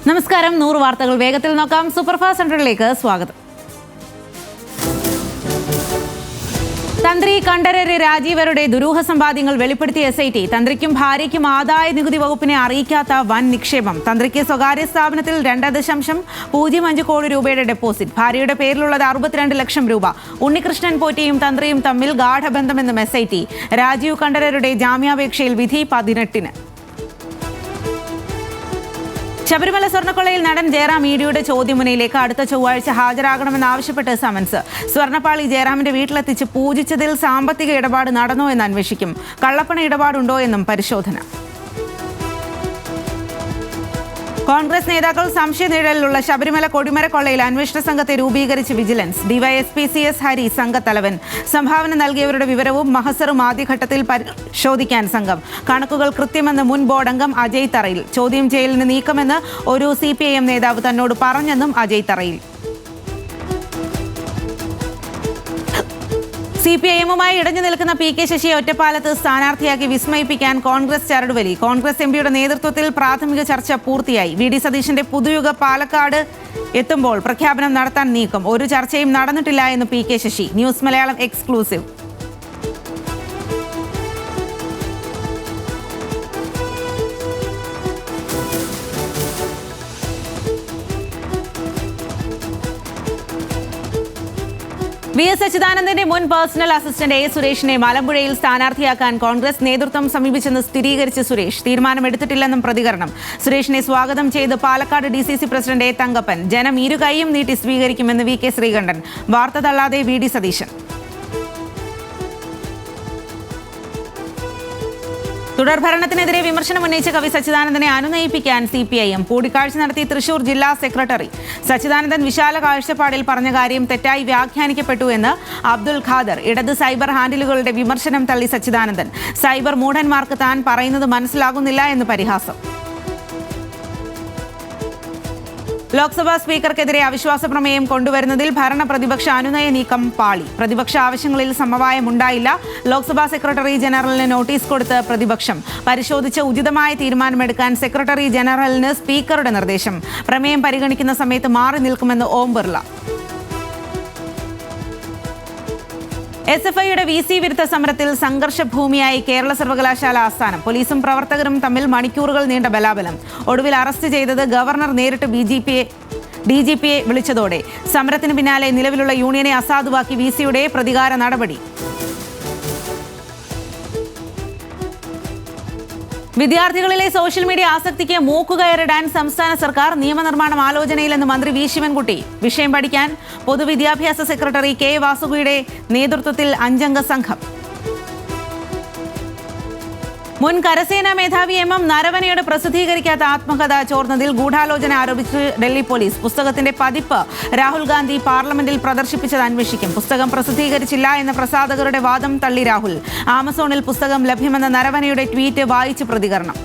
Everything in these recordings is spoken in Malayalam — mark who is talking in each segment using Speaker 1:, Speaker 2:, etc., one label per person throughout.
Speaker 1: നമസ്കാരം. 100 വാർത്തകൾ വേഗത്തിൽ നോക്കാം. സൂപ്പർഫാസ്റ്റ് സെന്ററിലേക്ക് സ്വാഗതം. തന്ത്രി കണ്ഠരര് രാജീവരുടെ ദുരൂഹ സമ്പാദ്യങ്ങൾ വെളിപ്പെടുത്തിയ SIT. തന്ത്രിക്കും ഭാര്യയ്ക്കും ആദായ നികുതി വകുപ്പിനെ അറിയിക്കാത്ത വൻ നിക്ഷേപം. തന്ത്രിക്ക് സ്വകാര്യ സ്ഥാപനത്തിൽ 2.05 കോടി രൂപയുടെ ഡെപ്പോസിറ്റ്. ഭാര്യയുടെ പേരിലുള്ളത് 62 ലക്ഷം രൂപ. ഉണ്ണികൃഷ്ണൻ പോറ്റിയും തന്ത്രിയും തമ്മിൽ ഗാഢബന്ധമെന്നും SIT. രാജീവ് കണ്ഠരരുടെ ജാമ്യാപേക്ഷയിൽ വിധി 18-ന്. ശബരിമല സ്വർണ്ണക്കൊള്ളയിൽ നടൻ ജയറാം ഇഡിയുടെ ചോദ്യമുനയിലേക്ക് അടുത്ത ചൊവ്വാഴ്ച ഹാജരാകണമെന്നാവശ്യപ്പെട്ട് സമൻസ്. സ്വർണ്ണപ്പാളി ജയറാമിന്റെ വീട്ടിലെത്തിച്ച് പൂജിച്ചതിൽ സാമ്പത്തിക ഇടപാട് നടന്നോ എന്ന് അന്വേഷിക്കും. കള്ളപ്പണ ഇടപാടുണ്ടോ എന്നും പരിശോധന. കോൺഗ്രസ് നേതാക്കൾ സംശയനിഴലിലുള്ള ശബരിമല കൊടിമര കൊള്ളയിൽ അന്വേഷണ സംഘത്തെ രൂപീകരിച്ച് വിജിലൻസ്. DYSP CS ഹരി സംഘത്തലവൻ. സംഭാവന നൽകിയവരുടെ വിവരവും മഹസറും ആദ്യഘട്ടത്തിൽ പരിശോധിക്കാൻ സംഘം. കണക്കുകൾ കൃത്യമെന്ന് മുൻ ബോർഡംഗം അജയ് തറയിൽ. ചോദ്യം ചെയ്യലിന് നീക്കമെന്ന് ഒരു CPIM നേതാവ് തന്നോട് പറഞ്ഞെന്നും അജയ് തറയിൽ. CPIM-മായി ഇടഞ്ഞു നിൽക്കുന്ന PK ശശിയെ ഒറ്റപ്പാലത്ത് സ്ഥാനാർത്ഥിയാക്കി വിസ്മയിപ്പിക്കാൻ കോൺഗ്രസ് ചരടുവലി. കോൺഗ്രസ് MPയുടെ നേതൃത്വത്തിൽ പ്രാഥമിക ചർച്ച പൂർത്തിയായി. VD സതീശന്റെ പുതുയുഗ പാലക്കാട് എത്തുമ്പോൾ പ്രഖ്യാപനം നടത്താൻ നീക്കം. ഒരു ചർച്ചയും നടന്നിട്ടില്ല എന്ന് PK Sasi. News Malayalam exclusive. VS അച്യുതാനന്ദന്റെ മുൻ പേഴ്സണൽ അസിസ്റ്റന്റ് A സുരേഷിനെ മലമ്പുഴയിൽ സ്ഥാനാർത്ഥിയാക്കാൻ കോൺഗ്രസ് നേതൃത്വം സമീപിച്ചെന്ന് സ്ഥിരീകരിച്ച് സുരേഷ്. തീരുമാനമെടുത്തിട്ടില്ലെന്നും പ്രതികരണം. സുരേഷിനെ സ്വാഗതം ചെയ്ത് Palakkad DCC president A Thankappan. ജനം ഇരുകൈയും നീട്ടി സ്വീകരിക്കുമെന്ന് VK ശ്രീകണ്ഠൻ. വാർത്ത തള്ളാതെ VD സതീശൻ. തുടർഭരണത്തിനെതിരെ വിമർശനം ഉന്നയിച്ച കവി സച്ചിദാനന്ദനെ അനുനയിപ്പിക്കാൻ CPIM. കൂടിക്കാഴ്ച നടത്തി തൃശൂർ ജില്ലാ സെക്രട്ടറി. സച്ചിദാനന്ദൻ വിശാല കാഴ്ചപ്പാടിൽ പറഞ്ഞ കാര്യം തെറ്റായി വ്യാഖ്യാനിക്കപ്പെട്ടു എന്ന് അബ്ദുൽ ഖാദർ. ഇടത് സൈബർ ഹാൻഡിലുകളുടെ വിമർശനം തള്ളി സച്ചിദാനന്ദൻ. സൈബർ മൂഢന്മാർക്ക് താൻ പറയുന്നത് മനസ്സിലാകുന്നില്ല എന്ന് പരിഹാസം. ലോക്സഭാ സ്പീക്കർക്കെതിരെ അവിശ്വാസ പ്രമേയം കൊണ്ടുവരുന്നതിൽ ഭരണ പ്രതിപക്ഷ അനുനയ നീക്കം പാളി. പ്രതിപക്ഷ ആവശ്യങ്ങളിൽ സമവായമുണ്ടായില്ല. ലോക്സഭാ സെക്രട്ടറി ജനറലിന് നോട്ടീസ് കൊടുത്ത് പ്രതിപക്ഷം. പരിശോധിച്ച് ഉചിതമായ തീരുമാനമെടുക്കാൻ സെക്രട്ടറി ജനറലിന് സ്പീക്കറുടെ നിർദ്ദേശം. പ്രമേയം പരിഗണിക്കുന്ന സമയത്ത് മാറി നിൽക്കുമെന്ന് ഓം ബിർള. SFIയുടെ VC വിരുദ്ധ സമരത്തിൽ സംഘർഷഭൂമിയായി കേരള സർവകലാശാല ആസ്ഥാനം. പോലീസും പ്രവർത്തകരും തമ്മിൽ മണിക്കൂറുകൾ നീണ്ട ബലാബലം. ഒടുവിൽ അറസ്റ്റ് ചെയ്തത് ഗവർണർ നേരിട്ട് DGPയെ വിളിച്ചതോടെ. സമരത്തിന് പിന്നാലെ നിലവിലുള്ള യൂണിയനെ അസാധുവാക്കി VCയുടെ പ്രതികാര നടപടി. വിദ്യാർത്ഥികളിലെ സോഷ്യൽ മീഡിയ ആസക്തിക്ക് മൂക്കുകയറിടാൻ സംസ്ഥാന സർക്കാർ. നിയമനിർമ്മാണം ആലോചനയിലെന്ന് മന്ത്രി V ശിവൻകുട്ടി. വിഷയം പഠിക്കാൻ പൊതുവിദ്യാഭ്യാസ സെക്രട്ടറി K വാസുകിയുടെ നേതൃത്വത്തിൽ 5-അംഗ സംഘം. മുൻ കരസേനാ മേധാവി MM നരവനെയോട് പ്രസിദ്ധീകരിക്കാത്ത ആത്മകഥ ചോർന്നതിൽ ഗൂഢാലോചന ആരോപിച്ച് ഡൽഹി പോലീസ്. പുസ്തകത്തിന്റെ പതിപ്പ് രാഹുൽ ഗാന്ധി പാർലമെന്റിൽ പ്രദർശിപ്പിച്ചത് അന്വേഷിക്കും. പുസ്തകം പ്രസിദ്ധീകരിച്ചില്ല എന്ന പ്രസാധകരുടെ വാദം തള്ളി രാഹുൽ. ആമസോണിൽ പുസ്തകം ലഭ്യമെന്ന നരവനെയുടെ ട്വീറ്റ് വായിച്ച് പ്രതികരണം.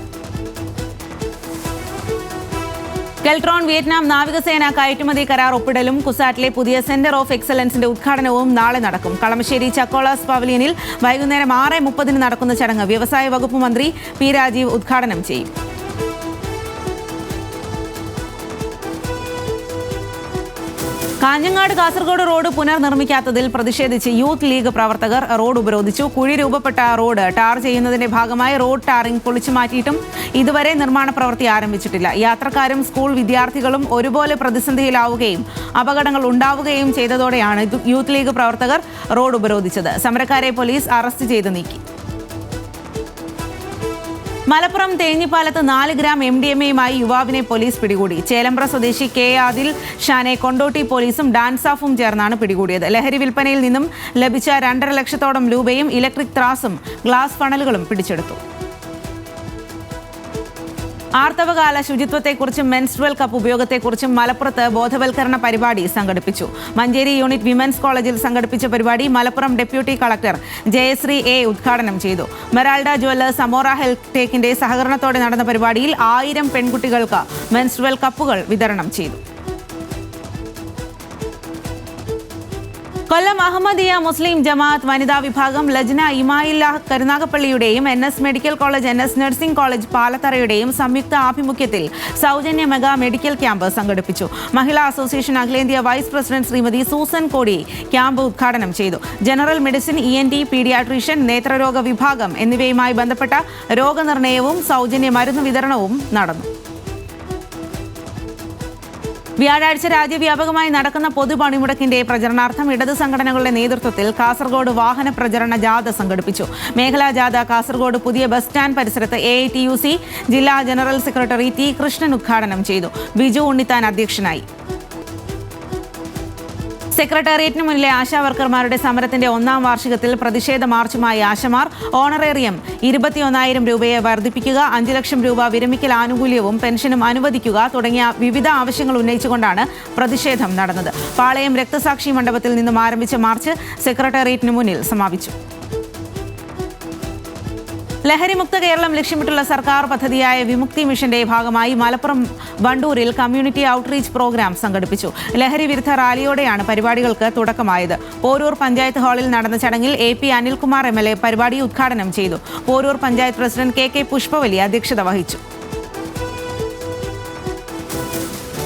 Speaker 1: കെൽട്രോൺ വിയറ്റ്നാം നാവികസേന കയറ്റുമതി കരാർ ഒപ്പിടലും കുസാറ്റിലെ പുതിയ സെന്റർ ഓഫ് എക്സലൻസിന്റെ ഉദ്ഘാടനവും നാളെ നടക്കും. കളമശ്ശേരി ചക്കോളാസ് പവലിയനിൽ വൈകുന്നേരം 6:30 നടക്കുന്ന ചടങ്ങ് വ്യവസായ വകുപ്പ് മന്ത്രി P രാജീവ് ഉദ്ഘാടനം ചെയ്യും. കാഞ്ഞങ്ങാട് കാസർഗോഡ് റോഡ് പുനർനിർമ്മിക്കാത്തതിൽ പ്രതിഷേധിച്ച് യൂത്ത് ലീഗ് പ്രവർത്തകർ റോഡ് ഉപരോധിച്ചു. കുഴി രൂപപ്പെട്ട റോഡ് ടാർ ചെയ്യുന്നതിന്റെ ഭാഗമായി റോഡ് ടാറിംഗ് പൊളിച്ചു മാറ്റിയിട്ടും ഇതുവരെ നിർമ്മാണ പ്രവൃത്തി ആരംഭിച്ചിട്ടില്ല. യാത്രക്കാരും സ്കൂൾ വിദ്യാർത്ഥികളും ഒരുപോലെ പ്രതിസന്ധിയിലാവുകയും അപകടങ്ങൾ ഉണ്ടാവുകയും ചെയ്തതോടെയാണ് യൂത്ത് ലീഗ് പ്രവർത്തകർ റോഡ് ഉപരോധിച്ചത്. സമരക്കാരെ പോലീസ് അറസ്റ്റ് ചെയ്ത് നീക്കി. മലപ്പുറം തേഞ്ഞിപ്പാലത്ത് 4 ഗ്രാം MDMA-യുമായി യുവാവിനെ പോലീസ് പിടികൂടി. ചേലമ്പ്ര സ്വദേശി K ആദിൽ ഷാനെ കൊണ്ടോട്ടി പോലീസും ഡാൻസാഫും ചേർന്നാണ് പിടികൂടിയത്. ലഹരി വിൽപ്പനയിൽ നിന്നും ലഭിച്ച 2.5 ലക്ഷത്തോളം രൂപയും ഇലക്ട്രിക് ത്രാസും ഗ്ലാസ് ഫണലുകളും പിടിച്ചെടുത്തു. ആർത്തവകാല ശുചിത്വത്തെക്കുറിച്ചും മെൻസ്ട്രുവൽ കപ്പ് ഉപയോഗത്തെക്കുറിച്ചും മലപ്പുറത്ത് ബോധവൽക്കരണ പരിപാടി സംഘടിപ്പിച്ചു. മഞ്ചേരി യൂണിറ്റ് വിമൻസ് കോളേജിൽ സംഘടിപ്പിച്ച പരിപാടി Malappuram deputy collector Jayasree A ഉദ്ഘാടനം ചെയ്തു. മെറാൾഡ ജ്വല്ലേഴ്സ് അമോറ ഹെൽത്ത് ടെക്കിന്റെ സഹകരണത്തോടെ നടന്ന പരിപാടിയിൽ 1000 പെൺകുട്ടികൾക്ക് മെൻസ്ട്രുവൽ കപ്പുകൾ വിതരണം ചെയ്തു. കൊല്ലം അഹമ്മദിയ മുസ്ലിം ജമാഅത്ത് വനിതാ വിഭാഗം ലജ്ന ഇമായില്ല കരുനാഗപ്പള്ളിയുടെയും NS medical college NS nursing college പാലത്തറയുടെയും സംയുക്ത ആഭിമുഖ്യത്തിൽ സൗജന്യ മെഗാ മെഡിക്കൽ ക്യാമ്പ് സംഘടിപ്പിച്ചു. മഹിളാ അസോസിയേഷൻ അഖിലേന്ത്യാ vice president Shrimati Susan Kodi camp ഉദ്ഘാടനം ചെയ്തു. ജനറൽ മെഡിസിൻ, ENT, പീഡിയാട്രീഷ്യൻ, നേത്രരോഗ വിഭാഗം എന്നിവയുമായി ബന്ധപ്പെട്ട രോഗനിർണയവും സൗജന്യ മരുന്ന് വിതരണവും നടന്നു. വ്യാഴാഴ്ച രാജ്യവ്യാപകമായി നടക്കുന്ന പൊതുപണിമുടക്കിന്റെ പ്രചരണാർത്ഥം ഇടത് സംഘടനകളുടെ നേതൃത്വത്തിൽ കാസർഗോഡ് വാഹന പ്രചരണ ജാഥ സംഘടിപ്പിച്ചു. മേഖലാ ജാഥ കാസർഗോഡ് പുതിയ ബസ് സ്റ്റാൻഡ് പരിസരത്ത് AITUC ജില്ലാ ജനറൽ സെക്രട്ടറി T. കൃഷ്ണൻ ഉദ്ഘാടനം ചെയ്തു. ബിജു ഉണ്ണിത്താൻ അധ്യക്ഷനായി. സെക്രട്ടേറിയറ്റിന് മുന്നിലെ ആശാവർക്കർമാരുടെ സമരത്തിന്റെ 1ാം വാർഷികത്തിൽ പ്രതിഷേധ മാർച്ചുമായി ആശമാർ ഓണറേറിയം 21,000 രൂപയെ വർദ്ധിപ്പിക്കുക, 5 ലക്ഷം രൂപ വിരമിക്കൽ ആനുകൂല്യവും പെൻഷനും അനുവദിക്കുക തുടങ്ങിയ വിവിധ ആവശ്യങ്ങൾ ഉന്നയിച്ചുകൊണ്ടാണ് പ്രതിഷേധം നടന്നത്. പാളയം രക്തസാക്ഷി മണ്ഡപത്തിൽ നിന്നും ആരംഭിച്ച മാർച്ച് സെക്രട്ടേറിയറ്റിന് മുന്നിൽ സമാപിച്ചു. ലഹരിമുക്ത കേരളം ലക്ഷ്യമിട്ടുള്ള സർക്കാർ പദ്ധതിയായ വിമുക്തി മിഷന്റെ ഭാഗമായി മലപ്പുറം വണ്ടൂരിൽ കമ്മ്യൂണിറ്റി ഔട്ട്റീച്ച് പ്രോഗ്രാം സംഘടിപ്പിച്ചു. ലഹരി വിരുദ്ധ റാലിയോടെയാണ് പരിപാടികൾക്ക് തുടക്കമായത്. പോരൂർ പഞ്ചായത്ത് ഹാളിൽ നടന്ന ചടങ്ങിൽ AP അനിൽകുമാർ MLA പരിപാടി ഉദ്ഘാടനം ചെയ്തു. പോരൂർ പഞ്ചായത്ത് പ്രസിഡന്റ് KK പുഷ്പവലി അധ്യക്ഷത വഹിച്ചു.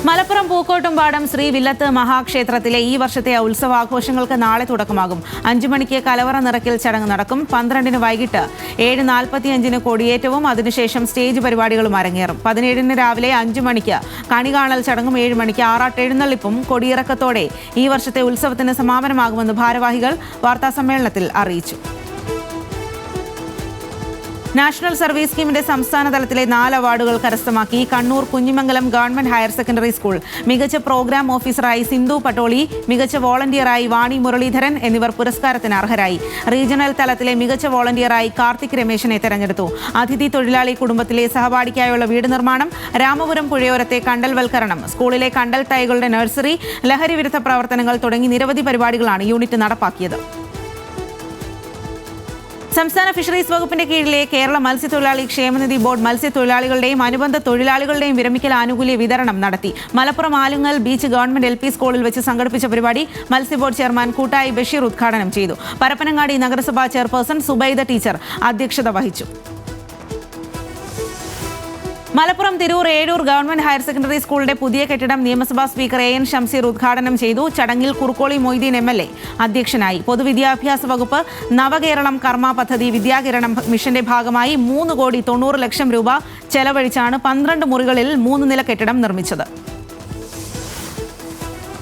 Speaker 1: മലപ്പുറം പൂക്കോട്ടുംപാടം ശ്രീ വില്ലത്ത് മഹാക്ഷേത്രത്തിലെ ഈ വർഷത്തെ ഉത്സവാഘോഷങ്ങൾക്ക് നാളെ തുടക്കമാകും. 5 മണിക്ക് കലവറ നിറയ്ക്കൽ ചടങ്ങ് നടക്കും. 12-ന് വൈകിട്ട് 7:45-ന് കൊടിയേറ്റവും അതിനുശേഷം സ്റ്റേജ് പരിപാടികളും അരങ്ങേറും. 17-ന് രാവിലെ 5 മണിക്ക് കണി കാണൽ ചടങ്ങും 7 മണിക്ക് ആറാട്ടെഴുന്നള്ളിപ്പും കൊടിയിറക്കത്തോടെ ഈ വർഷത്തെ ഉത്സവത്തിന് സമാപനമാകുമെന്ന് ഭാരവാഹികൾ വാർത്താസമ്മേളനത്തിൽ അറിയിച്ചു. നാഷണൽ സർവീസ് സ്കീമിന്റെ സംസ്ഥാന തലത്തിലെ 4 അവാർഡുകൾ കരസ്ഥമാക്കി Kannur Kunhimangalam government higher secondary school. മികച്ച പ്രോഗ്രാം ഓഫീസറായി സിന്ധു പട്ടോളി, മികച്ച വോളണ്ടിയറായി വാണി മുരളീധരൻ എന്നിവർ പുരസ്കാരത്തിന് അർഹരായി. റീജിയണൽ തലത്തിലെ മികച്ച വോളണ്ടിയറായി കാർത്തിക് രമേശിനെ തെരഞ്ഞെടുത്തു. അതിഥി തൊഴിലാളി കുടുംബത്തിലെ സഹപാഠിക്കായുള്ള വീട് നിർമ്മാണം, രാമപുരം പുഴയോരത്തെ കണ്ടൽവൽക്കരണം, സ്കൂളിലെ കണ്ടൽ തൈകളുടെ നഴ്സറി, ലഹരി വിരുദ്ധ പ്രവർത്തനങ്ങൾ തുടങ്ങി നിരവധി പരിപാടികളാണ് യൂണിറ്റ് നടപ്പാക്കിയത്. സംസ്ഥാന ഫിഷറീസ് വകുപ്പിന്റെ കീഴിലെ കേരള മത്സ്യത്തൊഴിലാളി ക്ഷേമനിധി ബോർഡ് മത്സ്യത്തൊഴിലാളികളുടെയും അനുബന്ധ തൊഴിലാളികളുടെയും വിരമിക്കൽ ആനുകൂല്യ വിതരണം നടത്തി. Malappuram Alungal beach government LP സ്കൂളിൽ വെച്ച് സംഘടിപ്പിച്ച പരിപാടി മത്സ്യബോർഡ് ചെയർമാൻ കൂട്ടായി ബഷീർ ഉദ്ഘാടനം ചെയ്തു. പരപ്പനങ്ങാടി നഗരസഭാ ചെയർപേഴ്സൺ സുബൈദ ടീച്ചർ അധ്യക്ഷത വഹിച്ചു. Malappuram Tirur Ezhur government higher secondary സ്കൂളിന്റെ പുതിയ കെട്ടിടം നിയമസഭാ സ്പീക്കർ AN ഷംസീർ ഉദ്ഘാടനം ചെയ്തു. ചടങ്ങിൽ കുറുക്കോളി മൊയ്തീൻ MLA അധ്യക്ഷനായി. പൊതുവിദ്യാഭ്യാസ വകുപ്പ് നവകേരളം കർമ്മ പദ്ധതി വിദ്യാകിരണം മിഷന്റെ ഭാഗമായി 3,90,00,000 രൂപ ചെലവഴിച്ചാണ് 12 മുറികളിൽ 3 നില കെട്ടിടം നിർമ്മിച്ചത്.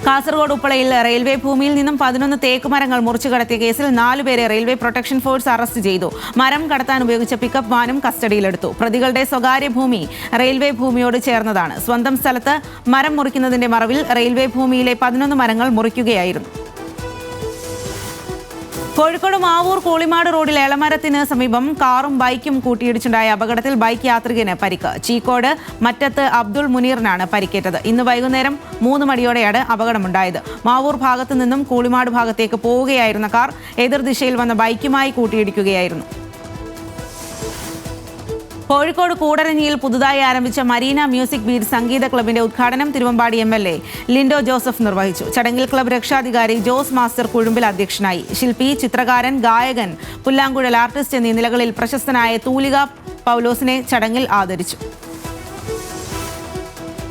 Speaker 1: കാസർഗോഡ് ഉപ്പളയിൽ റെയിൽവേ ഭൂമിയിൽ നിന്നും 11 തേക്ക് മരങ്ങൾ മുറിച്ചു കടത്തിയ കേസിൽ 4 പേരെ റെയിൽവേ പ്രൊട്ടക്ഷൻ ഫോഴ്സ് അറസ്റ്റ് ചെയ്തു. മരം കടത്താൻ ഉപയോഗിച്ച പിക്കപ്പ് വാനും കസ്റ്റഡിയിലെടുത്തു. പ്രതികളുടെ സ്വകാര്യ ഭൂമി റെയിൽവേ ഭൂമിയോട് ചേർന്നതാണ്. സ്വന്തം സ്ഥലത്ത് മരം മുറിക്കുന്നതിന്റെ മറവിൽ റെയിൽവേ ഭൂമിയിലെ 11 മരങ്ങൾ മുറിക്കുകയായിരുന്നു. കോഴിക്കോട് മാവൂർ കൂളിമാട് റോഡിൽ എളമരത്തിന് സമീപം കാറും ബൈക്കും കൂട്ടിയിടിച്ചുണ്ടായ അപകടത്തിൽ ബൈക്ക് യാത്രികന് പരിക്ക്. ചീക്കോട് മറ്റത്ത് അബ്ദുൾ മുനീറിനാണ് പരിക്കേറ്റത്. ഇന്ന് വൈകുന്നേരം 3 മണിയോടെയാണ് അപകടമുണ്ടായത്. മാവൂർ ഭാഗത്തു നിന്നും കൂളിമാട് ഭാഗത്തേക്ക് പോവുകയായിരുന്ന കാർ എതിർദിശയിൽ വന്ന ബൈക്കുമായി കൂട്ടിയിടിക്കുകയായിരുന്നു. കോഴിക്കോട് കൂടരഞ്ഞിയിൽ പുതുതായി ആരംഭിച്ച മരീന മ്യൂസിക് ബീറ്റ് സംഗീത ക്ലബിന്റെ ഉദ്ഘാടനം തിരുവമ്പാടി MLA ലിൻഡോ ജോസഫ് നിർവഹിച്ചു. ചടങ്ങിൽ ക്ലബ് രക്ഷാധികാരി ജോസ് മാസ്റ്റർ കുഴുമ്പിൽ അധ്യക്ഷനായി. ശില്പി, ചിത്രകാരൻ, ഗായകൻ, പുല്ലാങ്കുഴൽ ആർട്ടിസ്റ്റ് എന്നീ നിലകളിൽ പ്രശസ്തനായ തൂലിക പൗലോസിനെ ചടങ്ങിൽ ആദരിച്ചു.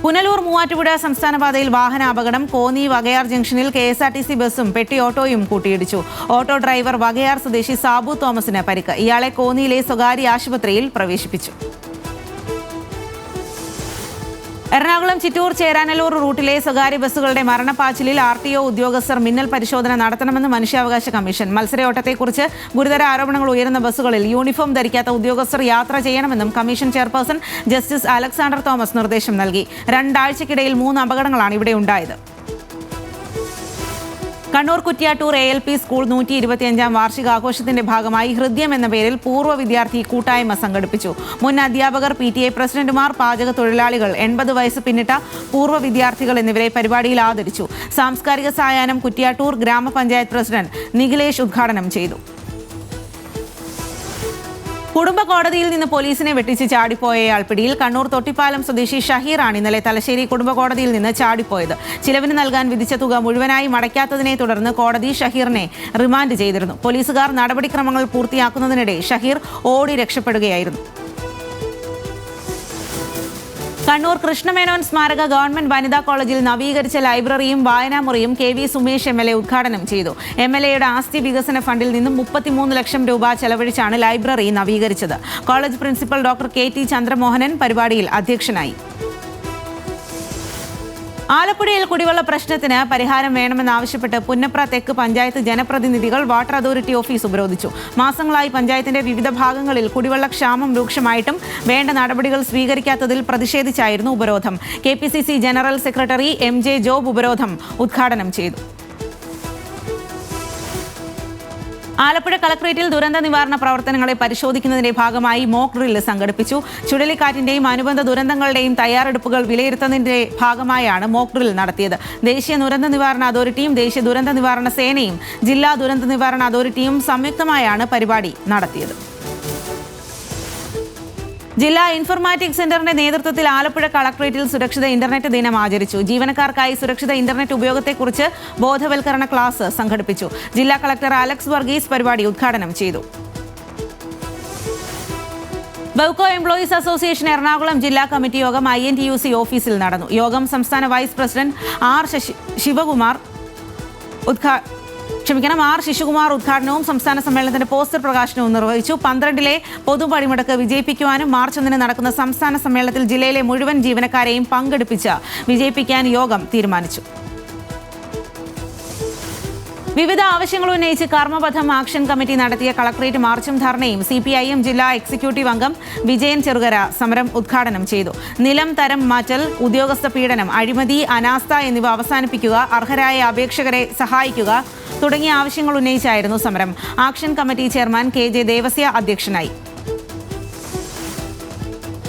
Speaker 1: പുനലൂർ മൂവാറ്റുപുഴ സംസ്ഥാനപാതയിൽ വാഹനാപകടം. കോന്നി വകയാർ ജംഗ്ഷനിൽ KSRTC ബസ്സും പെട്ടി ഓട്ടോയും കൂട്ടിയിടിച്ചു. ഓട്ടോ ഡ്രൈവർ വകയാർ സ്വദേശി സാബു തോമസിന് പരിക്ക്. ഇയാളെ കോന്നിയിലെ സ്വകാര്യ ആശുപത്രിയിൽ പ്രവേശിപ്പിച്ചു. എറണാകുളം ചിറ്റൂർ ചേരാനല്ലൂർ റൂട്ടിലെ സ്വകാര്യ ബസ്സുകളുടെ മരണപ്പാച്ചിലിൽ RTO ഉദ്യോഗസ്ഥർ മിന്നൽ പരിശോധന നടത്തണമെന്ന് മനുഷ്യാവകാശ കമ്മീഷൻ. മത്സരയോട്ടത്തെക്കുറിച്ച് ഗുരുതര ആരോപണങ്ങൾ ഉയരുന്ന ബസ്സുകളിൽ യൂണിഫോം ധരിക്കാത്ത ഉദ്യോഗസ്ഥർ യാത്ര ചെയ്യണമെന്നും commission chairperson justice Alexander Thomas നിർദ്ദേശം നൽകി. 2 ആഴ്ചക്കിടയിൽ 3 അപകടങ്ങളാണ് ഇവിടെ ഉണ്ടായത്. കണ്ണൂർ കുറ്റ്യാട്ടൂർ ALP സ്കൂൾ 125-ാം വാർഷികാഘോഷത്തിന്റെ ഭാഗമായി ഹൃദ്യം എന്ന പേരിൽ പൂർവ്വ വിദ്യാർത്ഥി കൂട്ടായ്മ സംഘടിപ്പിച്ചു. മുൻ അധ്യാപകർ, PTA പ്രസിഡന്റുമാർ, പാചക തൊഴിലാളികൾ, 80 വയസ്സ് പിന്നിട്ട പൂർവ്വ വിദ്യാർത്ഥികൾ എന്നിവരെ പരിപാടിയിൽ ആദരിച്ചു. സാംസ്കാരിക സായാഹ്നം കുറ്റ്യാട്ടൂർ ഗ്രാമപഞ്ചായത്ത് പ്രസിഡന്റ് നിഖിലേഷ് ഉദ്ഘാടനം ചെയ്തു. കുടുംബ കോടതിയിൽ നിന്ന് പോലീസിനെ വെട്ടിച്ച് ചാടിപ്പോയയാൾ പിടിയിൽ. കണ്ണൂർ തൊട്ടിപ്പാലം സ്വദേശി ഷഹീറാണ് ഇന്നലെ തലശ്ശേരി കുടുംബ കോടതിയിൽ നിന്ന് ചാടിപ്പോയത്. ചിലവിന് നൽകാൻ വിധിച്ച തുക മുഴുവനായി അടയ്ക്കാത്തതിനെ തുടർന്ന് കോടതി ഷഹീറിനെ റിമാൻഡ് ചെയ്തിരുന്നു. പോലീസുകാർ നടപടിക്രമങ്ങൾ പൂർത്തിയാക്കുന്നതിനിടെ ഷഹീർ ഓടി രക്ഷപ്പെടുകയായിരുന്നു. കണ്ണൂർ കൃഷ്ണമേനോൻ സ്മാരക ഗവൺമെന്റ് വനിതാ കോളേജിൽ നവീകരിച്ച ലൈബ്രറിയും വായനാമുറിയും KV സുമേഷ് MLA ഉദ്ഘാടനം ചെയ്തു. MLAയുടെ ആസ്തി വികസന ഫണ്ടിൽ നിന്നും 33 ലക്ഷം രൂപ ചെലവഴിച്ചാണ് ലൈബ്രറി നവീകരിച്ചത്. College principal doctor KT Chandramohanan പരിപാടിയിൽ അധ്യക്ഷനായി. ആലപ്പുഴയിൽ കുടിവെള്ള പ്രശ്നത്തിന് പരിഹാരം വേണമെന്നാവശ്യപ്പെട്ട് പുന്നപ്ര തെക്ക് പഞ്ചായത്ത് ജനപ്രതിനിധികൾ വാട്ടർ അതോറിറ്റി ഓഫീസ് ഉപരോധിച്ചു. മാസങ്ങളായി പഞ്ചായത്തിന്റെ വിവിധ ഭാഗങ്ങളിൽ കുടിവെള്ളക്ഷാമം രൂക്ഷമായിട്ടും വേണ്ട നടപടികൾ സ്വീകരിക്കാത്തതിൽ പ്രതിഷേധിച്ചായിരുന്നു ഉപരോധം. KPCC general secretary MJ job ഉപരോധം ഉദ്ഘാടനം ചെയ്തു. ആലപ്പുഴ കളക്ടറേറ്റിൽ ദുരന്ത നിവാരണ പ്രവർത്തനങ്ങളെ പരിശോധിക്കുന്നതിന്റെ ഭാഗമായി മോക്ക് ഡ്രില്ല് സംഘടിപ്പിച്ചു. ചുഴലിക്കാറ്റിന്റെയും അനുബന്ധ ദുരന്തങ്ങളുടെയും തയ്യാറെടുപ്പുകൾ വിലയിരുത്തുന്നതിന്റെ ഭാഗമായാണ് മോക്ക് ഡ്രിൽ നടത്തിയത്. ദേശീയ ദുരന്ത നിവാരണ അതോറിറ്റിയും ദേശീയ ദുരന്ത നിവാരണ സേനയും ജില്ലാ ദുരന്ത നിവാരണ അതോറിറ്റിയും സംയുക്തമായാണ് പരിപാടി നടത്തിയത്. ജില്ലാ ഇൻഫർമാറ്റിക്സ് സെന്ററിന്റെ നേതൃത്വത്തിൽ ആലപ്പുഴ കളക്ടറേറ്റിൽ സുരക്ഷിത ഇന്റർനെറ്റ് ദിനം ആചരിച്ചു. ജീവനക്കാർക്കായി സുരക്ഷിത ഇന്റർനെറ്റ് ഉപയോഗത്തെക്കുറിച്ച് ബോധവൽക്കരണ ക്ലാസ് സംഘടിപ്പിച്ചു. ജില്ലാ കളക്ടർ അലക്സ് വർഗീസ് പരിപാടി ഉദ്ഘാടനം ചെയ്തു. ബെവ്കോ എംപ്ലോയീസ് അസോസിയേഷൻ എറണാകുളം ജില്ലാ കമ്മിറ്റി യോഗം INTUC ഓഫീസിൽ നടന്നു. യോഗം സംസ്ഥാന വൈസ് പ്രസിഡന്റ് ആർ ശിശുകുമാർ ഉദ്ഘാടനവും സംസ്ഥാന സമ്മേളനത്തിന്റെ പോസ്റ്റർ പ്രകാശനവും നിർവഹിച്ചു. 12-ലെ പൊതുപണിമുടക്ക് വിജയിപ്പിക്കുവാനും മാർച്ച് 1-ന് നടക്കുന്ന സംസ്ഥാന സമ്മേളനത്തിൽ ജില്ലയിലെ മുഴുവൻ ജീവനക്കാരെയും പങ്കെടുപ്പിച്ച് വിജയിപ്പിക്കാൻ യോഗം തീരുമാനിച്ചു. വിവിധ ആവശ്യങ്ങൾ ഉന്നയിച്ച് കർമ്മപഥം ആക്ഷൻ കമ്മിറ്റി നടത്തിയ കളക്ടറേറ്റ് മാർച്ചും ധർണയും CPIM ജില്ലാ എക്സിക്യൂട്ടീവ് അംഗം വിജയൻ ചെറുകര സമരം ഉദ്ഘാടനം ചെയ്തു. നിലം തരം മാറ്റൽ, ഉദ്യോഗസ്ഥ പീഡനം, അഴിമതി, അനാസ്ഥ എന്നിവ അവസാനിപ്പിക്കുക, അർഹരായ അപേക്ഷകരെ സഹായിക്കുക തുടങ്ങിയ ആവശ്യങ്ങൾ ഉന്നയിച്ചായിരുന്നു സമരം. Action committee chairman KJ Devasya അധ്യക്ഷനായി.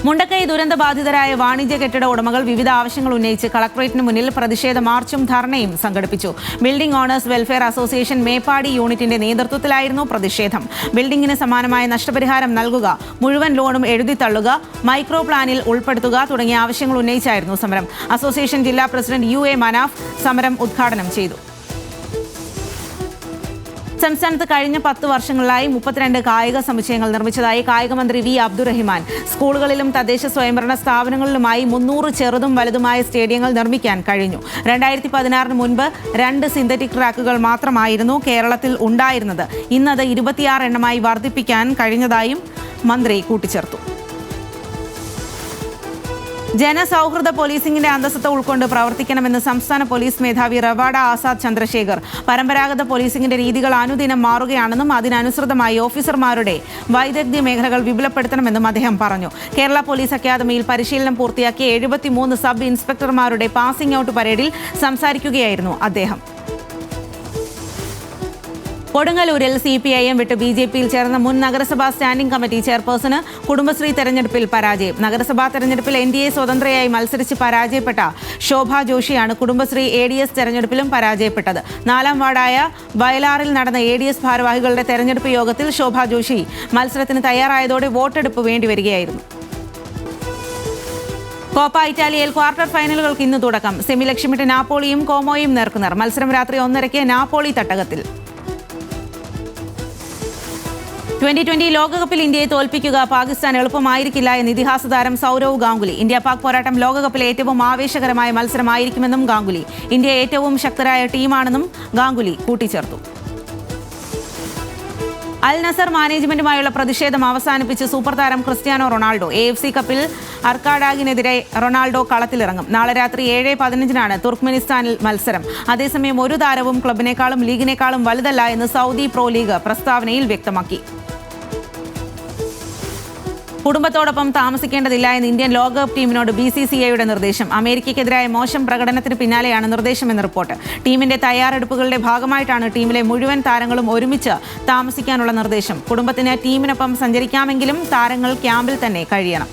Speaker 1: മുണ്ടക്കൈ ദുരന്തബാധിതരായ വാണിജ്യ കെട്ടിട ഉടമകൾ വിവിധ ആവശ്യങ്ങൾ ഉന്നയിച്ച് കളക്ടറേറ്റിന് മുന്നിൽ പ്രതിഷേധ മാർച്ചും ധർണയും സംഘടിപ്പിച്ചു. Building owners welfare association Meppadi യൂണിറ്റിന്റെ നേതൃത്വത്തിലായിരുന്നു പ്രതിഷേധം. ബിൽഡിംഗിന് സമാനമായ നഷ്ടപരിഹാരം നൽകുക, മുഴുവൻ ലോണും എഴുതിത്തള്ളുക, മൈക്രോ പ്ലാനിൽ ഉൾപ്പെടുത്തുക തുടങ്ങിയ ആവശ്യങ്ങൾ ഉന്നയിച്ചായിരുന്നു സമരം. അസോസിയേഷൻ ജില്ലാ പ്രസിഡന്റ് UA മനാഫ് സമരം ഉദ്ഘാടനം ചെയ്തു. സംസ്ഥാനത്ത് കഴിഞ്ഞ 10 വർഷങ്ങളിലായി 32 കായിക സമുച്ചയങ്ങൾ നിർമ്മിച്ചതായി കായിക മന്ത്രി V അബ്ദുറഹിമാൻ. സ്കൂളുകളിലും തദ്ദേശ സ്വയംഭരണ സ്ഥാപനങ്ങളിലുമായി 300 ചെറുതും വലുതുമായ സ്റ്റേഡിയങ്ങൾ നിർമ്മിക്കാൻ കഴിഞ്ഞു. 2016 മുൻപ് 2 സിന്തറ്റിക് ട്രാക്കുകൾ മാത്രമായിരുന്നു കേരളത്തിൽ ഉണ്ടായിരുന്നത്. ഇന്നത് 26 എണ്ണമായി വർദ്ധിപ്പിക്കാൻ കഴിഞ്ഞതായും മന്ത്രി കൂട്ടിച്ചേർത്തു. ജനസൗഹൃദ പോലീസിംഗിന്റെ അന്തസത്ത ഉൾക്കൊണ്ട് പ്രവർത്തിക്കണമെന്ന് സംസ്ഥാന പോലീസ് മേധാവി റവാഡ ആസാദ് ചന്ദ്രശേഖർ. പരമ്പരാഗത പോലീസിംഗിന്റെ രീതികൾ അനുദിനം മാറുകയാണെന്നും അതിനനുസൃതമായി ഓഫീസർമാരുടെ വൈദഗ്ധ്യ മേഖലകൾ വിപുലപ്പെടുത്തണമെന്നും അദ്ദേഹം പറഞ്ഞു. കേരള പോലീസ് അക്കാദമിയിൽ പരിശീലനം പൂർത്തിയാക്കിയ 73 സബ് ഇൻസ്പെക്ടർമാരുടെ പാസിംഗ് ഔട്ട് പരേഡിൽ സംസാരിക്കുകയായിരുന്നു അദ്ദേഹം. കൊടുങ്ങല്ലൂരിൽ CPIM വിട്ട് BJPയിൽ ചേർന്ന മുൻ നഗരസഭാ സ്റ്റാൻഡിംഗ് കമ്മിറ്റി ചെയർപേഴ്സണ് കുടുംബശ്രീ തെരഞ്ഞെടുപ്പിൽ പരാജയം. നഗരസഭാ തെരഞ്ഞെടുപ്പിൽ NDA സ്വതന്ത്രയായി മത്സരിച്ച് പരാജയപ്പെട്ട ശോഭ ജോഷിയാണ് കുടുംബശ്രീ ADS തെരഞ്ഞെടുപ്പിലും പരാജയപ്പെട്ടത്. 4-ാം വാർഡായ വയലാറിൽ നടന്ന ADS ഭാരവാഹികളുടെ തെരഞ്ഞെടുപ്പ് യോഗത്തിൽ ശോഭ ജോഷി മത്സരത്തിന് തയ്യാറായതോടെ വോട്ടെടുപ്പ് വേണ്ടിവരികയായിരുന്നു. കോപ്പ ഇറ്റാലിയയിൽ ക്വാർട്ടർ ഫൈനലുകൾക്ക് ഇന്ന് തുടക്കം. സെമി ലക്ഷ്യമിട്ട് നാപ്പോളിയും കോമോയും നേർക്കുനേർ. മത്സരം രാത്രി 1:30-ക്ക് നാപ്പോളി തട്ടകത്തിൽ. 2020 ലോകകപ്പിൽ ഇന്ത്യയെ തോൽപ്പിക്കുക പാകിസ്ഥാൻ എളുപ്പമായിരിക്കില്ല എന്ന് ഇതിഹാസ താരം സൗരവ് ഗാംഗുലി. ഇന്ത്യ പാക് പോരാട്ടം ലോകകപ്പിലെ ഏറ്റവും ആവേശകരമായ മത്സരമായിരിക്കുമെന്നും ഗാംഗുലി. ഇന്ത്യ ഏറ്റവും ശക്തരായ ടീമാണെന്നും ഗാംഗുലി കൂട്ടിച്ചേർത്തു. അൽ നസർ മാനേജ്മെന്റുമായുള്ള പ്രതിഷേധം അവസാനിപ്പിച്ച് സൂപ്പർ താരം ക്രിസ്ത്യാനോ റൊണാൾഡോ. AFC കപ്പിൽ അർക്കാഡാഗിനെതിരെ റൊണാൾഡോ കളത്തിലിറങ്ങും. നാളെ രാത്രി 7:15-നാണ് തുർക്ക്മെനിസ്ഥാനിൽ മത്സരം. അതേസമയം ഒരു താരവും ക്ലബിനേക്കാളും ലീഗിനേക്കാളും വലുതല്ല എന്ന് സൗദി പ്രോ ലീഗ് പ്രസ്താവനയിൽ വ്യക്തമാക്കി. കുടുംബത്തോടൊപ്പം താമസിക്കേണ്ടതില്ല എന്ന് ഇന്ത്യൻ ലോകകപ്പ് ടീമിനോട് BCCIയുടെ നിർദ്ദേശം. അമേരിക്കയ്ക്കെതിരായ മോശം പ്രകടനത്തിന് പിന്നാലെയാണ് നിർദ്ദേശമെന്ന് റിപ്പോർട്ട്. ടീമിന്റെ തയ്യാറെടുപ്പുകളുടെ ഭാഗമായിട്ടാണ് ടീമിലെ മുഴുവൻ താരങ്ങളും ഒരുമിച്ച് താമസിക്കാനുള്ള നിർദ്ദേശം. കുടുംബത്തിന് ടീമിനൊപ്പം സഞ്ചരിക്കാമെങ്കിലും താരങ്ങൾ ക്യാമ്പിൽ തന്നെ കഴിയണം.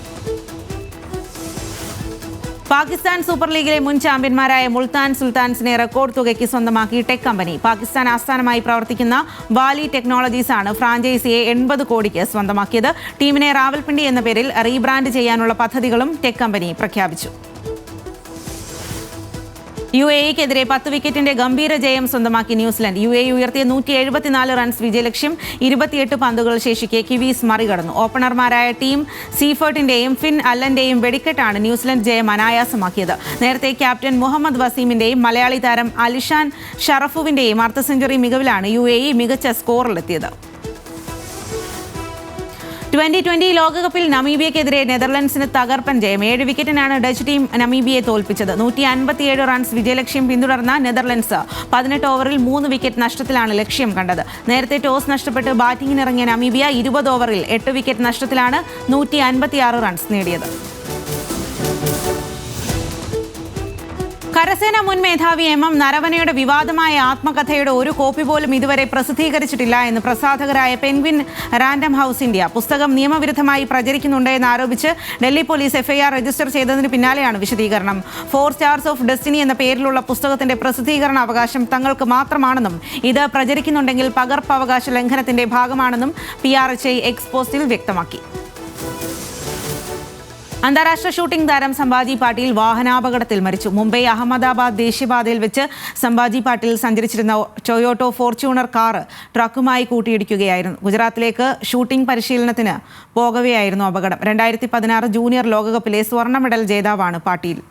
Speaker 1: പാകിസ്ഥാൻ സൂപ്പർ ലീഗിലെ മുൻ ചാമ്പ്യന്മാരായ മുൾത്താൻ സുൽത്താൻസിനെ റെക്കോർഡ് തുകയ്ക്ക് സ്വന്തമാക്കി ടെക് കമ്പനി. പാകിസ്ഥാൻ ആസ്ഥാനമായി പ്രവർത്തിക്കുന്ന വാലി ടെക്നോളജീസ് ആണ് ഫ്രാഞ്ചൈസിയെ 80 കോടിക്ക് സ്വന്തമാക്കിയത്. ടീമിനെ റാവൽപിണ്ടി എന്ന പേരിൽ റീബ്രാൻഡ് ചെയ്യാനുള്ള പദ്ധതികളും ടെക് കമ്പനി പ്രഖ്യാപിച്ചു. UAE-ക്കെതിരെ 10 വിക്കറ്റിന്റെ ഗംഭീര ജയം സ്വന്തമാക്കി ന്യൂസിലൻഡ്. UAE ഉയർത്തിയ 174 റൺസ് വിജയലക്ഷ്യം 28 പന്തുകൾ ശേഷിക്കെ കിവീസ് മറികടന്നു. ഓപ്പണർമാരായ ടീം സീഫേർട്ടിന്റെയും ഫിൻ അല്ലന്റെയും വെടിക്കെട്ടാണ് ന്യൂസിലൻഡ് ജയം അനായാസമാക്കിയത്. നേരത്തെ ക്യാപ്റ്റൻ മുഹമ്മദ് വസീമിന്റെയും മലയാളി താരം അലിഷാൻ ഷറഫുവിന്റെയും അർദ്ധ സെഞ്ചുറി മികവിലാണ് UAE മികച്ച സ്കോറിലെത്തിയത്. 2020 ലോകകപ്പിൽ നമീബിയക്കെതിരെ നെതർലൻഡ്സിന് തകർപ്പൻ ജയം. 7 വിക്കറ്റിനാണ് ഡച്ച് ടീം നമീബിയയെ തോൽപ്പിച്ചത്. 157 റൺസ് വിജയലക്ഷ്യം പിന്തുടർന്ന നെതർലൻഡ്സ് 18 ഓവറിൽ 3 വിക്കറ്റ് നഷ്ടത്തിലാണ് ലക്ഷ്യം കണ്ടത്. നേരത്തെ ടോസ് നഷ്ടപ്പെട്ട് ബാറ്റിംഗിനിറങ്ങിയ നമീബിയ 20 ഓവറിൽ 8 വിക്കറ്റ് നഷ്ടത്തിലാണ് 156 റൺസ് നേടിയത്. കരസേന മുൻ മേധാവി MM നരവനയുടെ വിവാദമായ ആത്മകഥയുടെ ഒരു കോപ്പി പോലും ഇതുവരെ പ്രസിദ്ധീകരിച്ചിട്ടില്ല എന്ന് പ്രസാധകരായ പെൻഗ്വിൻ റാൻഡം ഹൗസ് ഇന്ത്യ. പുസ്തകം നിയമവിരുദ്ധമായി പ്രചരിക്കുന്നുണ്ട് എന്നാരോപിച്ച് ഡൽഹി പോലീസ് FIR രജിസ്റ്റർ ചെയ്തതിന് പിന്നാലെയാണ് വിശദീകരണം. 4 സ്റ്റാർസ് ഓഫ് ഡെസ്റ്റിനി എന്ന പേരിലുള്ള പുസ്തകത്തിന്റെ പ്രസിദ്ധീകരണ അവകാശം തങ്ങൾക്ക് മാത്രമാണെന്നും ഇത് പ്രചരിക്കുന്നുണ്ടെങ്കിൽ പകർപ്പവകാശ ലംഘനത്തിന്റെ ഭാഗമാണെന്നും PRHI എക്സ് പോസ്റ്റിൽ വ്യക്തമാക്കി. അന്താരാഷ്ട്ര ഷൂട്ടിംഗ് താരം സംഭാജി പാട്ടീൽ വാഹനാപകടത്തിൽ മരിച്ചു. മുംബൈ അഹമ്മദാബാദ് ദേശീയപാതയിൽ വെച്ച് സംഭാജി പാട്ടീൽ സഞ്ചരിച്ചിരുന്ന ടൊയോട്ടോ ഫോർച്യൂണർ കാർ ട്രക്കുമായി കൂട്ടിയിടിക്കുകയായിരുന്നു. ഗുജറാത്തിലേക്ക് ഷൂട്ടിംഗ് പരിശീലനത്തിന് പോകവെയായിരുന്നു അപകടം. 2016 ജൂനിയർ ലോകകപ്പിലെ സ്വർണ്ണ മെഡൽ ജേതാവാണ് പാട്ടീൽ.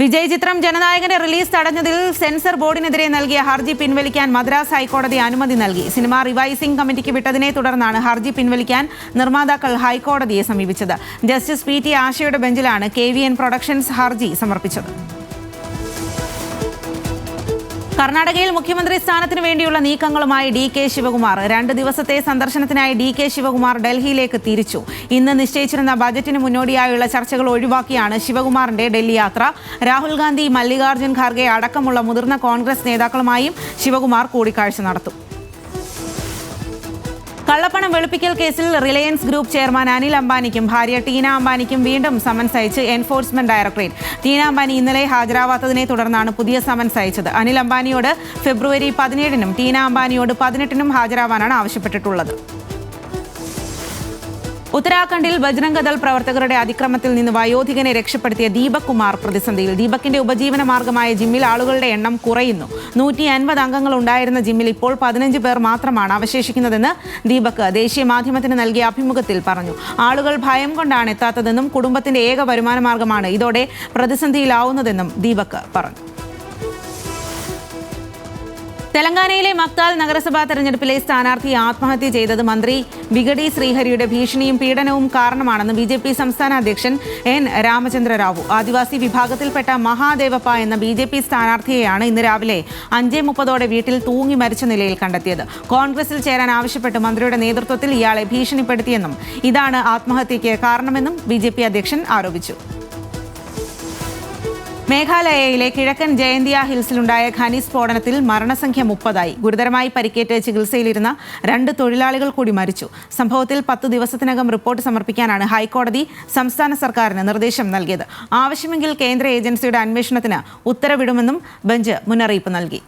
Speaker 1: വിജയ് ചിത്രം ജനനായകന്റെ റിലീസ് തടഞ്ഞതിൽ സെൻസർ ബോർഡിനെതിരെ നൽകിയ ഹർജി പിൻവലിക്കാൻ മദ്രാസ് ഹൈക്കോടതി അനുമതി നൽകി. സിനിമ റിവൈസിംഗ് കമ്മിറ്റിക്ക് വിട്ടതിനെ തുടർന്നാണ് ഹർജി പിൻവലിക്കാൻ നിർമ്മാതാക്കൾ ഹൈക്കോടതിയെ സമീപിച്ചത്. ജസ്റ്റിസ് PT ആശയുടെ ബെഞ്ചിലാണ് KVN പ്രൊഡക്ഷൻസ് ഹർജി സമർപ്പിച്ചത്. കർണാടകയിൽ മുഖ്യമന്ത്രി സ്ഥാനത്തിന് വേണ്ടിയുള്ള നീക്കങ്ങളുമായി DK ശിവകുമാർ. 2 ദിവസത്തെ സന്ദർശനത്തിനായി DK ശിവകുമാർ ഡൽഹിയിലേക്ക് തിരിച്ചു. ഇന്ന് നിശ്ചയിച്ചിരുന്ന ബജറ്റിന് മുന്നോടിയായുള്ള ചർച്ചകൾ ഒഴിവാക്കിയാണ് ശിവകുമാറിന്റെ ഡൽഹി യാത്ര. രാഹുൽ ഗാന്ധി, മല്ലികാർജ്ജുൻ ഖാർഗെ അടക്കമുള്ള മുതിർന്ന കോൺഗ്രസ് നേതാക്കളുമായും ശിവകുമാർ കൂടിക്കാഴ്ച നടത്തും. കള്ളപ്പണം വെളുപ്പിക്കൽ കേസിൽ റിലയൻസ് ഗ്രൂപ്പ് ചെയർമാൻ അനിൽ അംബാനിക്കും ഭാര്യ ടീന അംബാനിക്കും വീണ്ടും സമൻസ് അയച്ച് എൻഫോഴ്സ്മെന്റ് ഡയറക്ടറേറ്റ്. ടീന അംബാനി ഇന്നലെ ഹാജരാവാത്തതിനെ തുടർന്നാണ് പുതിയ സമൻസ് അയച്ചത്. അനിൽ അംബാനിയോട് ഫെബ്രുവരി 17-നും ടീന അംബാനിയോട് 18-നും ഹാജരാവാനാണ് ആവശ്യപ്പെട്ടിട്ടുള്ളത്. ഉത്തരാഖണ്ഡിൽ ബജ്രംഗ് ദൾ പ്രവർത്തകരുടെ അതിക്രമത്തിൽ നിന്ന് വയോധികനെ രക്ഷപ്പെടുത്തിയ ദീപക് കുമാർ പ്രതിസന്ധിയിൽ. ദീപകിന്റെ ഉപജീവന മാർഗമായ ജിമ്മിൽ ആളുകളുടെ എണ്ണം കുറയുന്നു. 150 അംഗങ്ങൾ ഉണ്ടായിരുന്ന ജിമ്മിൽ ഇപ്പോൾ 15 പേർ മാത്രമാണ് അവശേഷിക്കുന്നതെന്ന് ദീപക് ദേശീയ മാധ്യമത്തിന് നൽകിയ അഭിമുഖത്തിൽ പറഞ്ഞു. ആളുകൾ ഭയം കൊണ്ടാണ് എത്താത്തതെന്നും കുടുംബത്തിന്റെ ഏക വരുമാന മാർഗമാണ് ഇതോടെ പ്രതിസന്ധിയിലാവുന്നതെന്നും ദീപക് പറഞ്ഞു. തെലങ്കാനയിലെ മക്താൽ നഗരസഭാ തെരഞ്ഞെടുപ്പിലെ സ്ഥാനാർത്ഥി ആത്മഹത്യ ചെയ്തത് മന്ത്രി വിഗടി ശ്രീഹരിയുടെ ഭീഷണിയും പീഡനവും കാരണമാണെന്ന് BJP സംസ്ഥാന അധ്യക്ഷൻ N രാമചന്ദ്ര റാവു. ആദിവാസി വിഭാഗത്തിൽപ്പെട്ട മഹാദേവപ്പ എന്ന BJP സ്ഥാനാർത്ഥിയെയാണ് ഇന്ന് രാവിലെ 5:30 വീട്ടിൽ തൂങ്ങി മരിച്ച നിലയിൽ കണ്ടെത്തിയത്. കോൺഗ്രസിൽ ചേരാൻ ആവശ്യപ്പെട്ട് മന്ത്രിയുടെ നേതൃത്വത്തിൽ ഇയാളെ ഭീഷണിപ്പെടുത്തിയെന്നും ഇതാണ് ആത്മഹത്യയ്ക്ക് കാരണമെന്നും BJP അധ്യക്ഷൻ ആരോപിച്ചു. മേഘാലയയിലെ കിഴക്കൻ ജയന്തിയ ഹിൽസിലുണ്ടായ ഖനി സ്ഫോടനത്തിൽ മരണസംഖ്യ 30ആയി. ഗുരുതരമായി പരിക്കേറ്റ് ചികിത്സയിലിരുന്ന 2 തൊഴിലാളികൾ കൂടി മരിച്ചു. സംഭവത്തിൽ 10 ദിവസത്തിനകം റിപ്പോർട്ട് സമർപ്പിക്കാനാണ് ഹൈക്കോടതി സംസ്ഥാന സർക്കാരിന് നിർദ്ദേശം നൽകിയത്. ആവശ്യമെങ്കിൽ കേന്ദ്ര ഏജൻസിയുടെ അന്വേഷണത്തിന് ഉത്തരവിടുമെന്നും ബെഞ്ച് മുന്നറിയിപ്പ് നൽകി.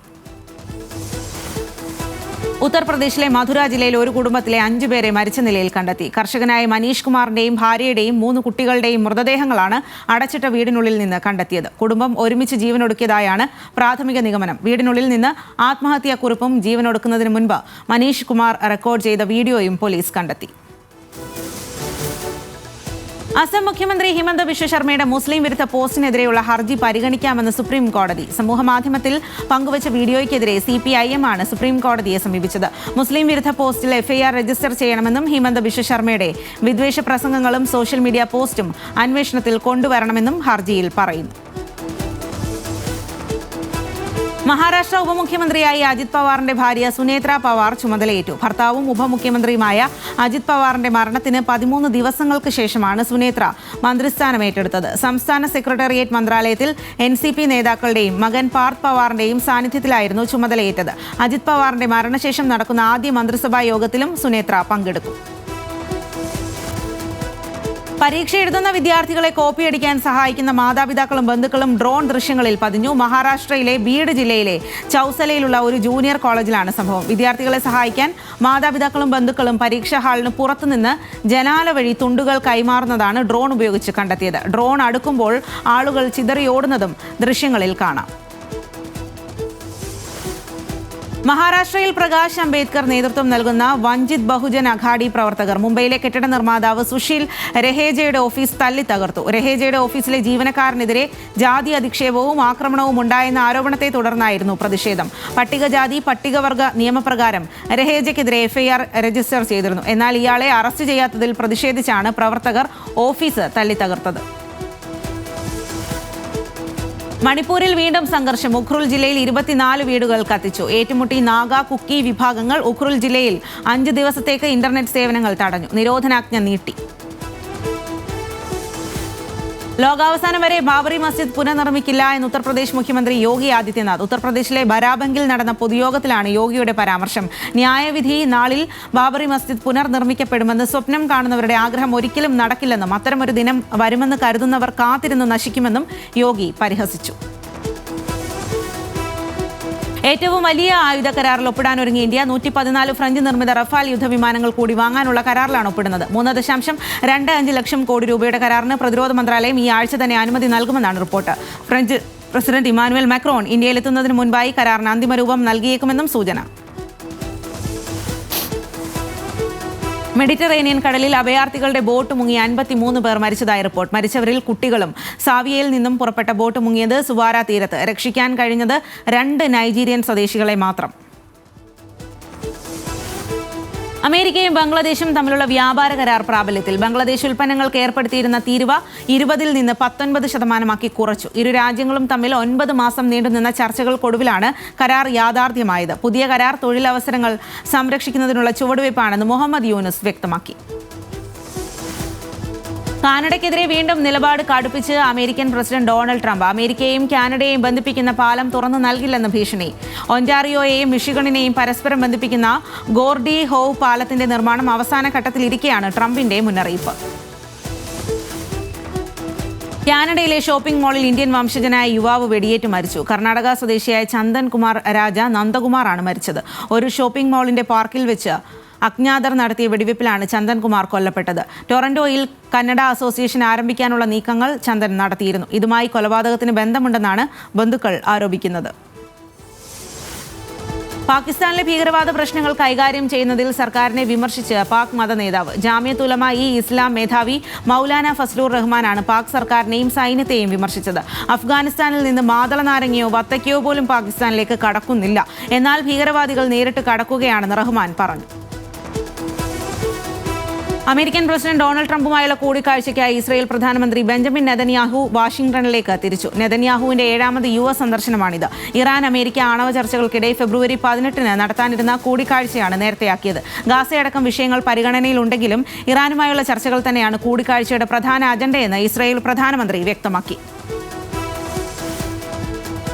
Speaker 1: ഉത്തർപ്രദേശിലെ മധുര ജില്ലയിൽ ഒരു കുടുംബത്തിലെ 5 പേരെ മരിച്ച നിലയിൽ കണ്ടെത്തി. കർഷകനായ മനീഷ് കുമാറിന്റെയും ഭാര്യയുടെയും 3 കുട്ടികളുടെയും മൃതദേഹങ്ങളാണ് അടച്ചിട്ട വീടിനുള്ളിൽ നിന്ന് കണ്ടെത്തിയത്. കുടുംബം ഒരുമിച്ച് ജീവനൊടുക്കിയതായാണ് പ്രാഥമിക നിഗമനം. വീടിനുള്ളിൽ നിന്ന് ആത്മഹത്യാക്കുറിപ്പും ജീവനൊടുക്കുന്നതിന് മുൻപ് മനീഷ് കുമാർ റെക്കോർഡ് ചെയ്ത വീഡിയോയും പോലീസ് കണ്ടെത്തി. അസം മുഖ്യമന്ത്രി ഹിമന്ത ബിശ്വ ശർമ്മയുടെ മുസ്ലിം വിരുദ്ധ പോസ്റ്റിനെതിരെയുള്ള ഹർജി പരിഗണിക്കാമെന്ന് സുപ്രീം കോടതി. സമൂഹമാധ്യമത്തിൽ പങ്കുവച്ച വീഡിയോയ്ക്കെതിരെ CPIM ആണ് സുപ്രീം കോടതിയെ സമീപിച്ചത്. മുസ്ലിം വിരുദ്ധ പോസ്റ്റിൽ FIR രജിസ്റ്റർ ചെയ്യണമെന്നും ഹിമന്ത ബിശ്വ ശർമ്മയുടെ വിദ്വേഷ പ്രസംഗങ്ങളും സോഷ്യൽ മീഡിയ പോസ്റ്റും അന്വേഷണത്തിൽ കൊണ്ടുവരണമെന്നും ഹർജിയിൽ പറയുന്നു. മഹാരാഷ്ട്ര ഉപമുഖ്യമന്ത്രിയായി അജിത് പവാറിന്റെ ഭാര്യ സുനേത്ര പവാർ ചുമതലയേറ്റു. ഭർത്താവും ഉപമുഖ്യമന്ത്രിയുമായ അജിത് പവാറിന്റെ മരണത്തിന് 13 ദിവസങ്ങൾക്ക് ശേഷമാണ് സുനേത്ര മന്ത്രിസ്ഥാനം ഏറ്റെടുത്തത്. സംസ്ഥാന സെക്രട്ടേറിയറ്റ് മന്ത്രാലയത്തിൽ NCP നേതാക്കളുടെയും മകൻ പാർത്ത് പവാറിന്റെയും സാന്നിധ്യത്തിലായിരുന്നു ചുമതലയേറ്റത്. അജിത് പവാറിന്റെ മരണശേഷം നടക്കുന്ന ആദ്യ മന്ത്രിസഭാ യോഗത്തിലും സുനേത്ര പങ്കെടുക്കും. പരീക്ഷ എഴുതുന്ന വിദ്യാർത്ഥികളെ കോപ്പിയടിക്കാൻ സഹായിക്കുന്ന മാതാപിതാക്കളും ബന്ധുക്കളും ഡ്രോൺ ദൃശ്യങ്ങളിൽ പതിഞ്ഞു. മഹാരാഷ്ട്രയിലെ ബീഡ് ജില്ലയിലെ ചൌസലയിലുള്ള ഒരു ജൂനിയർ കോളേജിലാണ് സംഭവം. വിദ്യാർത്ഥികളെ സഹായിക്കാൻ മാതാപിതാക്കളും ബന്ധുക്കളും പരീക്ഷാ ഹാളിന് പുറത്തുനിന്ന് ജനാല വഴി തുണ്ടുകൾ കൈമാറുന്നതാണ് ഡ്രോൺ ഉപയോഗിച്ച് കണ്ടെത്തിയത്. ഡ്രോൺ അടുക്കുമ്പോൾ ആളുകൾ ചിതറിയോടുന്നതും ദൃശ്യങ്ങളിൽ കാണാം. മഹാരാഷ്ട്രയിൽ പ്രകാശ് അംബേദ്കർ നേതൃത്വം നൽകുന്ന വഞ്ചിത് ബഹുജൻ അഘാഡി പ്രവർത്തകർ മുംബൈയിലെ കെട്ടിട നിർമ്മാതാവ് സുശീൽ രഹേജയുടെ ഓഫീസ് തല്ലി തകർത്തു. രഹേജയുടെ ഓഫീസിലെ ജീവനക്കാരനെതിരെ ജാതി അധിക്ഷേപവും ആക്രമണവും ഉണ്ടായെന്ന ആരോപണത്തെ തുടർന്നായിരുന്നു പ്രതിഷേധം. പട്ടികജാതി പട്ടികവർഗ നിയമപ്രകാരം രഹേജയ്ക്കെതിരെ എഫ്ഐആർ രജിസ്റ്റർ ചെയ്തിരുന്നു. എന്നാൽ ഇയാളെ അറസ്റ്റ് ചെയ്യാത്തതിൽ പ്രതിഷേധിച്ചാണ് പ്രവർത്തകർ ഓഫീസ് തല്ലി തകർത്തത്. മണിപ്പൂരിൽ വീണ്ടും സംഘർഷം. ഉഖ്രുൽ ജില്ലയിൽ 24 വീടുകൾ കത്തിച്ചു. ഏറ്റുമുട്ടി നാഗ, കുക്കി വിഭാഗങ്ങൾ. ഉഖ്രുൽ ജില്ലയിൽ 5 ദിവസത്തേക്ക് ഇന്റർനെറ്റ് സേവനങ്ങൾ തടഞ്ഞു. നിരോധനാജ്ഞ നീട്ടി. ലോകാവസാനം വരെ ബാബറി മസ്ജിദ് പുനർനിർമ്മിക്കില്ല എന്ന് ഉത്തർപ്രദേശ് മുഖ്യമന്ത്രി യോഗി ആദിത്യനാഥ്. ഉത്തർപ്രദേശിലെ ബരാബങ്കിൽ നടന്ന പൊതുയോഗത്തിലാണ് യോഗിയുടെ പരാമർശം. ന്യായവിധി നാളിൽ ബാബറി മസ്ജിദ് പുനർനിർമ്മിക്കപ്പെടുമെന്ന് സ്വപ്നം കാണുന്നവരുടെ ആഗ്രഹം ഒരിക്കലും നടക്കില്ലെന്നും അത്തരമൊരു ദിനം വരുമെന്ന് കരുതുന്നവർ കാത്തിരുന്ന് നശിക്കുമെന്നും യോഗി പരിഹസിച്ചു. ഏറ്റവും വലിയ ആയുധ കരാറിൽ ഒപ്പിടാനൊരുങ്ങിയ ഇന്ത്യ 114 ഫ്രഞ്ച് നിർമ്മിത റഫാൽ യുദ്ധവിമാനങ്ങൾ കൂടി വാങ്ങാനുള്ള കരാറിലാണ് ഒപ്പിടുന്നത്. 3.25 ലക്ഷം കോടി രൂപയുടെ കരാറിന് പ്രതിരോധ മന്ത്രാലയം ഈ ആഴ്ച തന്നെ അനുമതി നൽകുമെന്നാണ് report. French president Emmanuel Macron ഇന്ത്യയിലെത്തുന്നതിന് മുൻപായി കരാറിന് അന്തിമ രൂപം നൽകിയേക്കുമെന്നും സൂചന. മെഡിറ്ററേനിയൻ കടലിൽ അഭയാർത്ഥികളുടെ ബോട്ട് മുങ്ങി 53 പേർ മരിച്ചതായി റിപ്പോർട്ട്. മരിച്ചവരിൽ കുട്ടികളും. സാവിയയിൽ നിന്നും പുറപ്പെട്ട ബോട്ട് മുങ്ങിയത് സുവാര തീരത്ത്. രക്ഷിക്കാൻ കഴിഞ്ഞത് 2 നൈജീരിയൻ സ്വദേശികളെ മാത്രം. അമേരിക്കയും ബംഗ്ലാദേശും തമ്മിലുള്ള വ്യാപാര കരാർ പ്രാബല്യത്തിൽ. ബംഗ്ലാദേശ് ഉൽപ്പന്നങ്ങൾക്ക് ഏർപ്പെടുത്തിയിരുന്ന തീരുവ 20% നിന്ന് 19% കുറച്ചു. ഇരു രാജ്യങ്ങളും തമ്മിൽ 9 മാസം നീണ്ടുനിന്ന ചർച്ചകൾക്കൊടുവിലാണ് കരാർ യാഥാർത്ഥ്യമായത്. പുതിയ കരാർ തൊഴിലവസരങ്ങൾ സംരക്ഷിക്കുന്നതിനുള്ള ചുവടുവയ്പ്പാണെന്ന് മുഹമ്മദ് യൂനുസ് വ്യക്തമാക്കി. കാനഡയ്ക്കെതിരെ വീണ്ടും നിലപാട് കടുപ്പിച്ച് അമേരിക്കൻ പ്രസിഡന്റ് ഡൊണാൾഡ് ട്രംപ്. അമേരിക്കയെയും കാനഡയെയും ബന്ധിപ്പിക്കുന്ന പാലം തുറന്നു നൽകില്ലെന്ന് ഭീഷണി. ഒന്റാറിയോയെയും മിഷിഗണിനെയും പരസ്പരം ബന്ധിപ്പിക്കുന്ന ഗോർഡി ഹോവ് പാലത്തിന്റെ നിർമ്മാണം അവസാന ഘട്ടത്തിലിരിക്കെയാണ് ട്രംപിന്റെ മുന്നറിയിപ്പ്. കാനഡയിലെ ഷോപ്പിംഗ് മാളിൽ ഇന്ത്യൻ വംശജനായ യുവാവ് വെടിയേറ്റ് മരിച്ചു. കർണാടക സ്വദേശിയായ ചന്ദൻ കുമാർ രാജ നന്ദകുമാറാണ് മരിച്ചത്. ഒരു ഷോപ്പിംഗ് മാളിന്റെ പാർക്കിൽ വെച്ച് അജ്ഞാതർ നടത്തിയ വെടിവെപ്പിലാണ് ചന്ദൻ കുമാർ കൊല്ലപ്പെട്ടത്. ടൊറന്റോയിൽ കന്നഡ അസോസിയേഷൻ ആരംഭിക്കാനുള്ള നീക്കങ്ങൾ ചന്ദൻ നടത്തിയിരുന്നു. ഇതുമായി കൊലപാതകത്തിന് ബന്ധമുണ്ടെന്നാണ് ബന്ധുക്കൾ ആരോപിക്കുന്നത്. പാകിസ്ഥാനിലെ ഭീകരവാദ പ്രശ്നങ്ങൾ കൈകാര്യം ചെയ്യുന്നതിൽ സർക്കാരിനെ വിമർശിച്ച് പാക് മത നേതാവ്. ജാമിയത്ത് ഉലമ ഇസ്ലാം മേധാവി മൗലാന ഫസ്ലൂർ റഹ്മാനാണ് പാക് സർക്കാരിനെയും സൈന്യത്തെയും വിമർശിച്ചത്. അഫ്ഗാനിസ്ഥാനിൽ നിന്ന് മാതള നാരങ്ങയോ വത്തക്കയോ പോലും പാകിസ്ഥാനിലേക്ക് കടക്കുന്നില്ല. എന്നാൽ ഭീകരവാദികൾ നേരിട്ട് കടക്കുകയാണെന്ന് റഹ്മാൻ പറഞ്ഞു. അമേരിക്കൻ പ്രസിഡന്റ് ഡൊണാൾഡ് ട്രംപുമായുള്ള കൂടിക്കാഴ്ചയ്ക്കായി ഇസ്രായേൽ പ്രധാനമന്ത്രി ബെഞ്ചമിൻ നെതന്യാഹു വാഷിംഗ്ടണിലേക്ക് തിരിച്ചു. നെതന്യാഹുവിന്റെ 7ാമത് US സന്ദർശനമാണിത്. ഇറാൻ അമേരിക്ക ആണവ ചർച്ചകൾക്കിടെ ഫെബ്രുവരി 18 നടത്താനിരുന്ന കൂടിക്കാഴ്ചയാണ് നേരത്തെയാക്കിയത്. ഗാസയടക്കം വിഷയങ്ങൾ പരിഗണനയിലുണ്ടെങ്കിലും ഇറാനുമായുള്ള ചർച്ചകൾ തന്നെയാണ് കൂടിക്കാഴ്ചയുടെ പ്രധാന അജണ്ടയെന്ന് ഇസ്രായേൽ പ്രധാനമന്ത്രി വ്യക്തമാക്കി.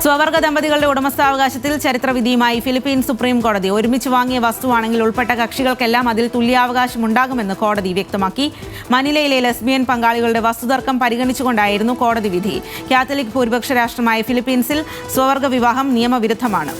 Speaker 1: സ്വവർഗ ദമ്പതികളുടെ ഉടമസ്ഥാവകാശത്തിൽ ചരിത്രവിധിയുമായി ഫിലിപ്പീൻസ് സുപ്രീം കോടതി. ഒരുമിച്ച് വാങ്ങിയ വസ്തുവാണെങ്കിൽ ഉൾപ്പെട്ട കക്ഷികൾക്കെല്ലാം അതിൽ തുല്യാവകാശമുണ്ടാകുമെന്ന് കോടതി വ്യക്തമാക്കി. മനിലയിലെ ലെസ്ബിയൻ പങ്കാളികളുടെ വസ്തുതർക്കം പരിഗണിച്ചുകൊണ്ടായിരുന്നു കോടതി വിധി. കാത്തലിക് ഭൂരിപക്ഷ രാഷ്ട്രമായ ഫിലിപ്പീൻസിൽ സ്വവർഗ വിവാഹം നിയമവിരുദ്ധമാണ്.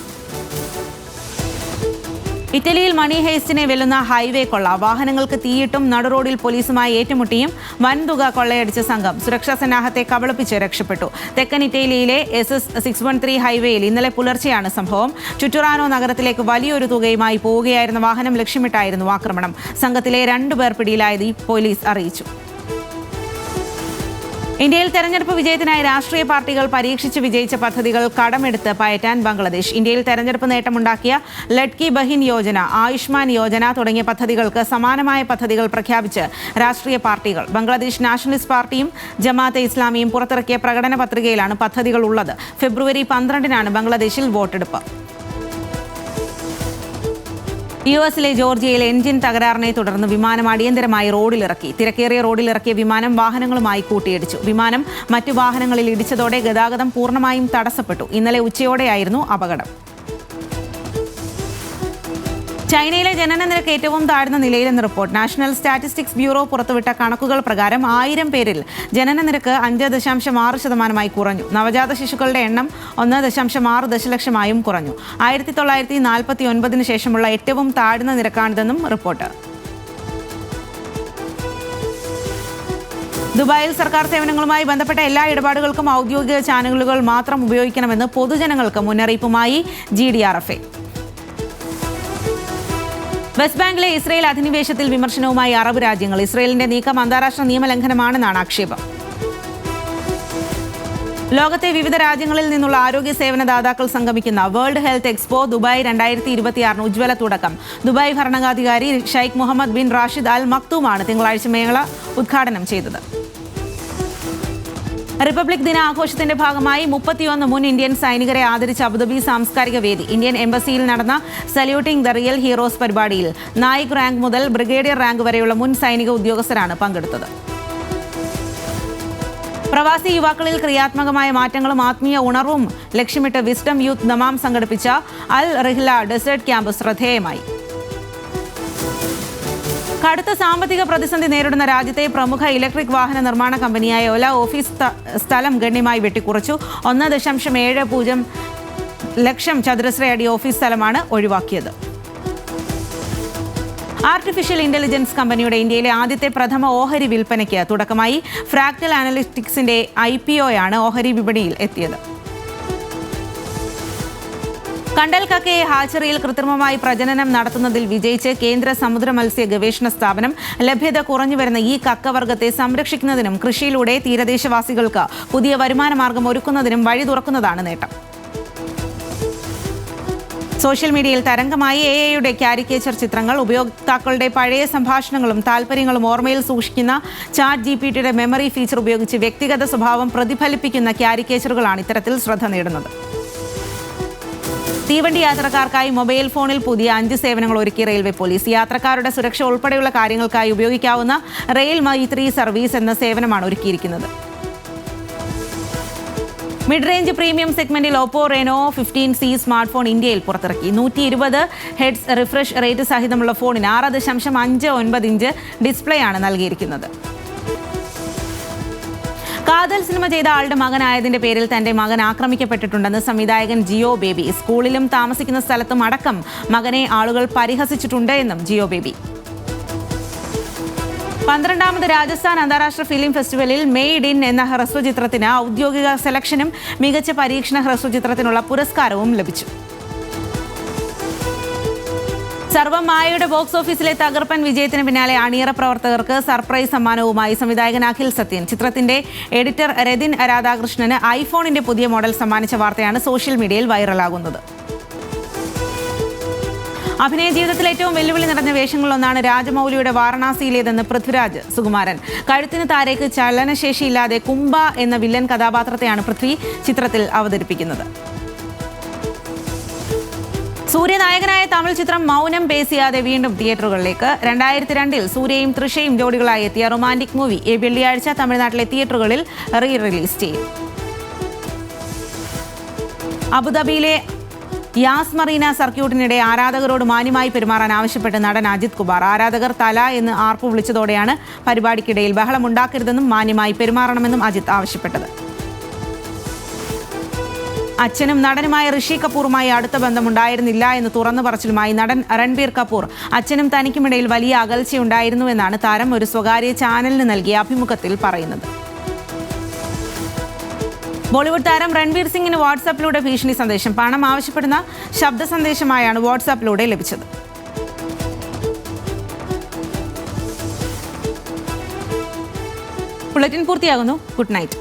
Speaker 1: ഇറ്റലിയിൽ മണി ഹെയ്സ്റ്റിനെ വെല്ലുന്ന ഹൈവേ കൊള്ള. വാഹനങ്ങൾക്ക് തീയിട്ടും നടുറോഡിൽ പോലീസുമായി ഏറ്റുമുട്ടിയും വൻതുക കൊള്ളയടിച്ച സംഘം സുരക്ഷാ സന്നാഹത്തെ കബളിപ്പിച്ച് രക്ഷപ്പെട്ടു. തെക്കൻ ഇറ്റലിയിലെ SS 613 ഹൈവേയിൽ ഇന്നലെ പുലർച്ചെയാണ് സംഭവം. ചുറ്റുറാനോ നഗരത്തിലേക്ക് വലിയൊരു തുകയുമായി പോവുകയായിരുന്ന വാഹനം ലക്ഷ്യമിട്ടായിരുന്നു ആക്രമണം. സംഘത്തിലെ 2 പേർ പിടിയിലായതായി പോലീസ് അറിയിച്ചു. ഇന്ത്യയിൽ തെരഞ്ഞെടുപ്പ് വിജയത്തിനായി രാഷ്ട്രീയ പാർട്ടികൾ പരീക്ഷിച്ച് വിജയിച്ച പദ്ധതികൾ കടമെടുത്ത് പയറ്റാൻ ബംഗ്ലാദേശ്. ഇന്ത്യയിൽ തെരഞ്ഞെടുപ്പ് നേട്ടമുണ്ടാക്കിയ ലഡ്കി ബഹിൻ യോജന, ആയുഷ്മാൻ യോജന തുടങ്ങിയ പദ്ധതികൾക്ക് സമാനമായ പദ്ധതികൾ പ്രഖ്യാപിച്ച് രാഷ്ട്രീയ പാർട്ടികൾ. ബംഗ്ലാദേശ് നാഷണലിസ്റ്റ് പാർട്ടിയും ജമാഅത്തെ ഇസ്ലാമിയും പുറത്തിറക്കിയ പ്രകടന പത്രികയിലാണ് പദ്ധതികൾ ഉള്ളത്. ഫെബ്രുവരി 12 ബംഗ്ലാദേശിൽ വോട്ടെടുപ്പ്. യുഎസിലെ ജോർജിയയിൽ എൻജിൻ തകരാറിനെ തുടർന്ന് വിമാനം അടിയന്തരമായി റോഡിലിറക്കി. തിരക്കേറിയ റോഡിലിറക്കിയ വിമാനം വാഹനങ്ങളുമായി കൂട്ടിയിടിച്ചു. വിമാനം മറ്റു വാഹനങ്ങളിൽ ഇടിച്ചതോടെ ഗതാഗതം പൂർണ്ണമായും തടസ്സപ്പെട്ടു. ഇന്നലെ ഉച്ചയോടെയായിരുന്നു അപകടം. ചൈനയിലെ ജനന നിരക്ക് ഏറ്റവും താഴ്ന്ന നിലയിലെന്ന് റിപ്പോർട്ട്. നാഷണൽ സ്റ്റാറ്റിസ്റ്റിക്സ് ബ്യൂറോ പുറത്തുവിട്ട കണക്കുകൾ പ്രകാരം 1000 പേരിൽ ജനന നിരക്ക് 5.6% കുറഞ്ഞു. നവജാത ശിശുക്കളുടെ എണ്ണം 1.6 ദശലക്ഷമായും കുറഞ്ഞു. 1949 ശേഷമുള്ള ഏറ്റവും താഴ്ന്ന നിരക്കാണിതെന്നും റിപ്പോർട്ട്. ദുബായിൽ സർക്കാർ സേവനങ്ങളുമായി ബന്ധപ്പെട്ട എല്ലാ ഇടപാടുകൾക്കും ഔദ്യോഗിക ചാനലുകൾ മാത്രം ഉപയോഗിക്കണമെന്ന് പൊതുജനങ്ങൾക്ക് മുന്നറിയിപ്പുമായി GDRFA. വെസ്റ്റ് ബാങ്കിലെ ഇസ്രയേൽ അധിനിവേശത്തിൽ വിമർശനവുമായി അറബ് രാജ്യങ്ങൾ. ഇസ്രയേലിന്റെ നീക്കം അന്താരാഷ്ട്ര നിയമലംഘനമാണെന്നാണ് ആക്ഷേപം. ലോകത്തെ വിവിധ രാജ്യങ്ങളിൽ നിന്നുള്ള ആരോഗ്യ സേവന ദാതാക്കൾ സംഗമിക്കുന്ന വേൾഡ് ഹെൽത്ത് എക്സ്പോ ദുബായ് 2026 ഉജ്ജ്വല തുടക്കം. ദുബായ് ഭരണാധികാരി ഷെയ്ഖ് മുഹമ്മദ് ബിൻ റാഷിദ് അൽ മക്തൂമാണ് തിങ്കളാഴ്ച മേള ഉദ്ഘാടനം ചെയ്തത്. റിപ്പബ്ലിക് ദിന ആഘോഷത്തിന്റെ ഭാഗമായി 31 മുൻ ഇന്ത്യൻ സൈനികരെ ആദരിച്ച അബുദാബി സാംസ്കാരിക വേദി. ഇന്ത്യൻ എംബസിയിൽ നടന്ന സല്യൂട്ടിംഗ് ദ റിയൽ ഹീറോസ് പരിപാടിയിൽ നായിക് റാങ്ക് മുതൽ ബ്രിഗേഡിയർ റാങ്ക് വരെയുള്ള മുൻ സൈനിക ഉദ്യോഗസ്ഥരാണ് പങ്കെടുത്തത്. പ്രവാസി യുവാക്കളിൽ ക്രിയാത്മകമായ മാറ്റങ്ങളും ആത്മീയ ഉണർവും ലക്ഷ്യമിട്ട് വിസ്ഡം യൂത്ത് ദമാം സംഘടിപ്പിച്ച അൽ റിഹ്ല ഡെസേർട്ട് ക്യാമ്പ് ശ്രദ്ധേയമായി. കടുത്ത സാമ്പത്തിക പ്രതിസന്ധി നേരിടുന്ന രാജ്യത്തെ പ്രമുഖ ഇലക്ട്രിക് വാഹന നിർമ്മാണ കമ്പനിയായ ഒല ഓഫീസ് സ്ഥലം ഗണ്യമായി വെട്ടിക്കുറച്ചു. 1.70 ലക്ഷം ചതുരശ്ര അടി ഓഫീസ് സ്ഥലമാണ് ഒഴിവാക്കിയത്. ആർട്ടിഫിഷ്യൽ ഇന്റലിജൻസ് കമ്പനിയുടെ ഇന്ത്യയിലെ ആദ്യത്തെ പ്രഥമ ഓഹരി വിൽപ്പനയ്ക്ക് തുടക്കമായി. ഫ്രാക്ടൽ അനലിറ്റിക്സിന്റെ IPOയാണ് ഓഹരി വിപണിയിൽ എത്തിയത്. കണ്ടൽ കക്കയെ ഹാച്ചറിയിൽ കൃത്രിമമായി പ്രജനനം നടത്തുന്നതിൽ വിജയിച്ച് കേന്ദ്ര സമുദ്ര മത്സ്യ ഗവേഷണ സ്ഥാപനം. ലഭ്യത കുറഞ്ഞുവരുന്ന ഈ കക്കവർഗത്തെ സംരക്ഷിക്കുന്നതിനും കൃഷിയിലൂടെ തീരദേശവാസികൾക്ക് പുതിയ വരുമാന മാർഗം ഒരുക്കുന്നതിനും വഴി തുറക്കുന്നതാണ് നേട്ടം. സോഷ്യൽ മീഡിയയിൽ തരംഗമായി AI-യുടെ കാരിക്കേച്ചർ ചിത്രങ്ങൾ. ഉപയോക്താക്കളുടെ പഴയ സംഭാഷണങ്ങളും താൽപ്പര്യങ്ങളും ഓർമ്മയിൽ സൂക്ഷിക്കുന്ന ChatGPTയുടെ മെമ്മറി ഫീച്ചർ ഉപയോഗിച്ച് വ്യക്തിഗത സ്വഭാവം പ്രതിഫലിപ്പിക്കുന്ന കാരിക്കേച്ചറുകളാണ് ഇത്തരത്തിൽ ശ്രദ്ധ നേടുന്നത്. തീവണ്ടി യാത്രക്കാർക്കായി മൊബൈൽ ഫോണിൽ പുതിയ 5 സേവനങ്ങൾ ഒരുക്കി റെയിൽവേ പോലീസ്. യാത്രക്കാരുടെ സുരക്ഷ ഉൾപ്പെടെയുള്ള കാര്യങ്ങൾക്കായി ഉപയോഗിക്കാവുന്ന റെയിൽ മൈത്രി സർവീസ് എന്ന സേവനമാണ് ഒരുക്കിയിരിക്കുന്നത്. മിഡ് റേഞ്ച് പ്രീമിയം സെഗ്മെന്റിൽ Oppo Reno 15C smart phone ഇന്ത്യയിൽ പുറത്തിറക്കി. 120 ഹെഡ്സ് റിഫ്രഷ് റേറ്റ് സഹിതമുള്ള ഫോണിന് 6.59 ഇഞ്ച് ഡിസ്പ്ലേയാണ് നൽകിയിരിക്കുന്നത്. കാതൽ സിനിമ ചെയ്ത ആളുടെ മകനായതിന്റെ പേരിൽ തന്റെ മകൻ ആക്രമിക്കപ്പെട്ടിട്ടുണ്ടെന്ന് സംവിധായകൻ ജിയോ ബേബി. സ്കൂളിലും താമസിക്കുന്ന സ്ഥലത്തും അടക്കം മകനെ ആളുകൾ പരിഹസിച്ചിട്ടുണ്ട് എന്നും ജിയോ ബേബി. 12ാമത് രാജസ്ഥാൻ അന്താരാഷ്ട്ര ഫിലിം ഫെസ്റ്റിവലിൽ മെയ്ഡ് ഇൻ എന്ന ഹ്രസ്വചിത്രത്തിന് ഔദ്യോഗിക സെലക്ഷനും മികച്ച പരീക്ഷണ ഹ്രസ്വചിത്രത്തിനുള്ള പുരസ്കാരവും ലഭിച്ചു. സർവം മായയുടെ ബോക്സ് ഓഫീസിലെ തകർപ്പൻ വിജയത്തിന് പിന്നാലെ അണിയറ പ്രവർത്തകർക്ക് സർപ്രൈസ് സമ്മാനവുമായി സംവിധായകൻ അഖിൽ സത്യൻ. ചിത്രത്തിന്റെ എഡിറ്റർ രതിൻ രാധാകൃഷ്ണന് ഐഫോണിന്റെ പുതിയ മോഡൽ സമ്മാനിച്ച വാർത്തയാണ് സോഷ്യൽ മീഡിയയിൽ വൈറലാകുന്നത്. അഭിനയ ജീവിതത്തിൽ ഏറ്റവും വെല്ലുവിളി നിറഞ്ഞ വേഷങ്ങളിലൊന്നാണ് രാജമൗലിയുടെ വാരണാസിയിലേതെന്ന് പൃഥ്വിരാജ് സുകുമാരൻ. കഴുത്തിന് താരേക്ക് ചലനശേഷിയില്ലാതെ കുംഭ എന്ന വില്ലൻ കഥാപാത്രത്തെയാണ് പൃഥ്വി ചിത്രത്തിൽ അവതരിപ്പിക്കുന്നത്. സൂര്യനായകനായ തമിഴ് ചിത്രം മൗനം പേസിയാതെ വീണ്ടും തിയേറ്ററുകളിലേക്ക്. 2002 സൂര്യയും തൃഷയും ജോഡികളായി എത്തിയ റൊമാന്റിക് മൂവി വെള്ളിയാഴ്ച തമിഴ്നാട്ടിലെ തിയേറ്ററുകളിൽ റിലീസ് ചെയ്യും. അബുദാബിയിലെ യാസ് മറീന സർക്യൂട്ടിനിടെ ആരാധകരോട് മാന്യമായി പെരുമാറാൻ ആവശ്യപ്പെട്ട് നടൻ അജിത് കുമാർ. ആരാധകർ തല എന്ന് ആർപ്പു വിളിച്ചതോടെയാണ് പരിപാടിക്കിടയിൽ ബഹളമുണ്ടാക്കരുതെന്നും മാന്യമായി പെരുമാറണമെന്നും അജിത് ആവശ്യപ്പെട്ടത്. അച്ഛനും നടനുമായ ഋഷി കപൂറുമായി അടുത്ത ബന്ധമുണ്ടായിരുന്നില്ല എന്ന് തുറന്നു പറച്ചിലുമായി നടൻ രൺബീർ കപൂർ. അച്ഛനും തനിക്കുമിടയിൽ വലിയ അകൽച്ചയുണ്ടായിരുന്നുവെന്നാണ് താരം ഒരു സ്വകാര്യ ചാനലിന് നൽകിയ അഭിമുഖത്തിൽ പറയുന്നത്. ബോളിവുഡ് താരം രൺബീർ സിംഗിന് വാട്സാപ്പിലൂടെ ഭീഷണി സന്ദേശം. പണം ആവശ്യപ്പെടുന്ന ശബ്ദ സന്ദേശമായാണ് വാട്സാപ്പിലൂടെ ലഭിച്ചത്. ബുള്ളറ്റിൻ പൂർത്തിയാകുന്നു. Good night.